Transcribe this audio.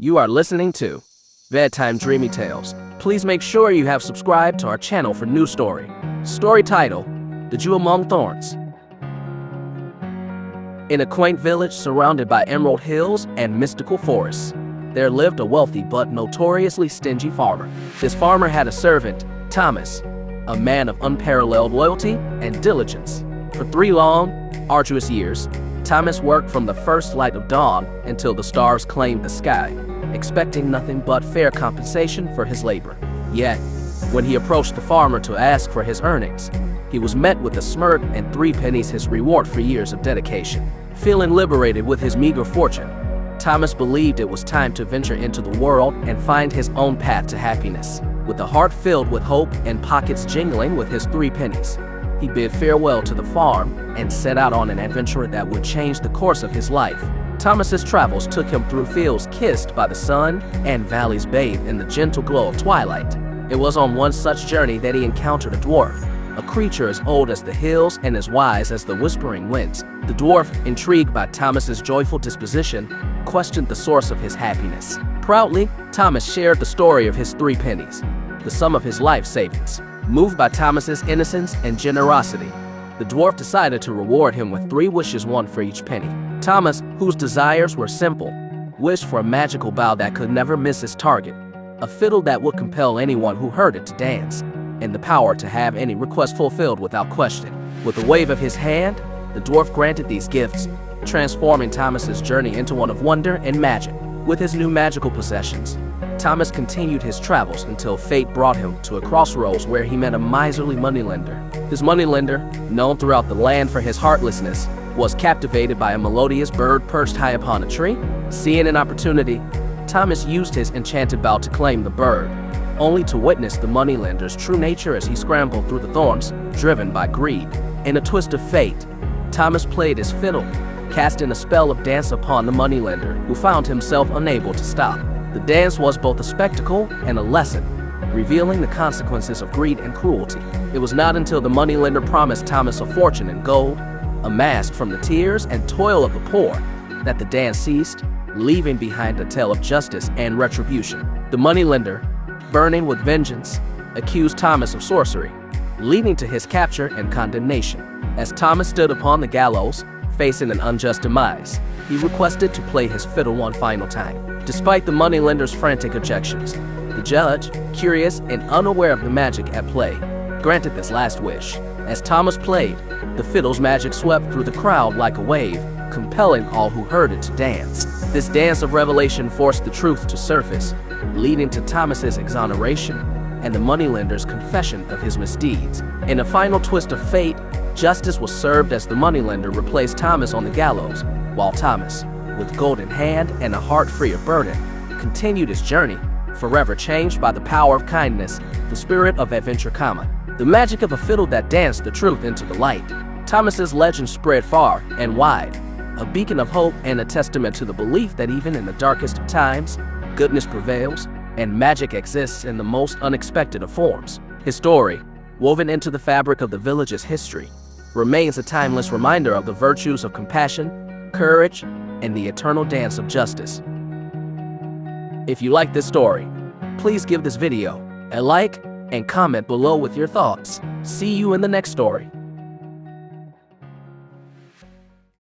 You are listening to Bedtime Dreamy Tales. Please make sure you have subscribed to our channel for new story. Story title, The Jew Among Thorns. In a quaint village surrounded by emerald hills and mystical forests, there lived a wealthy but notoriously stingy farmer. This farmer had a servant, Thomas, a man of unparalleled loyalty and diligence. For 3 long, arduous years, Thomas worked from the first light of dawn until the stars claimed the sky, expecting nothing but fair compensation for his labor. Yet, when he approached the farmer to ask for his earnings, he was met with a smirk and 3 pennies his reward for years of dedication. Feeling liberated with his meager fortune, Thomas believed it was time to venture into the world and find his own path to happiness. With a heart filled with hope and pockets jingling with his 3 pennies, he bid farewell to the farm and set out on an adventure that would change the course of his life. Thomas's travels took him through fields kissed by the sun and valleys bathed in the gentle glow of twilight. It was on one such journey that he encountered a dwarf, a creature as old as the hills and as wise as the whispering winds. The dwarf, intrigued by Thomas's joyful disposition, questioned the source of his happiness. Proudly, Thomas shared the story of his 3 pennies, the sum of his life savings. Moved by Thomas's innocence and generosity, the dwarf decided to reward him with 3 wishes, 1 for each penny. Thomas, whose desires were simple, wished for a magical bow that could never miss its target, a fiddle that would compel anyone who heard it to dance, and the power to have any request fulfilled without question. With a wave of his hand, the dwarf granted these gifts, transforming Thomas's journey into one of wonder and magic. With his new magical possessions, Thomas continued his travels until fate brought him to a crossroads where he met a miserly moneylender. This moneylender, known throughout the land for his heartlessness, was captivated by a melodious bird perched high upon a tree. Seeing an opportunity, Thomas used his enchanted bow to claim the bird, only to witness the moneylender's true nature as he scrambled through the thorns, driven by greed. In a twist of fate, Thomas played his fiddle, casting a spell of dance upon the moneylender, who found himself unable to stop. The dance was both a spectacle and a lesson, revealing the consequences of greed and cruelty. It was not until the moneylender promised Thomas a fortune in gold, amassed from the tears and toil of the poor, that the dance ceased, leaving behind a tale of justice and retribution. The moneylender, burning with vengeance, accused Thomas of sorcery, leading to his capture and condemnation. As Thomas stood upon the gallows, facing an unjust demise, he requested to play his fiddle one final time. Despite the moneylender's frantic objections, the judge, curious and unaware of the magic at play, granted this last wish. As Thomas played, the fiddle's magic swept through the crowd like a wave, compelling all who heard it to dance. This dance of revelation forced the truth to surface, leading to Thomas's exoneration and the moneylender's confession of his misdeeds. In a final twist of fate, justice was served as the moneylender replaced Thomas on the gallows, while Thomas, with gold in hand and a heart free of burden, continued his journey, forever changed by the power of kindness, the spirit of adventure, the magic of a fiddle that danced the truth into the light. Thomas's legend spread far and wide, a beacon of hope and a testament to the belief that even in the darkest of times, goodness prevails and magic exists in the most unexpected of forms. His story, woven into the fabric of the village's history, remains a timeless reminder of the virtues of compassion, courage, and the eternal dance of justice. If you like this story, please give this video a like and comment below with your thoughts. See you in the next story.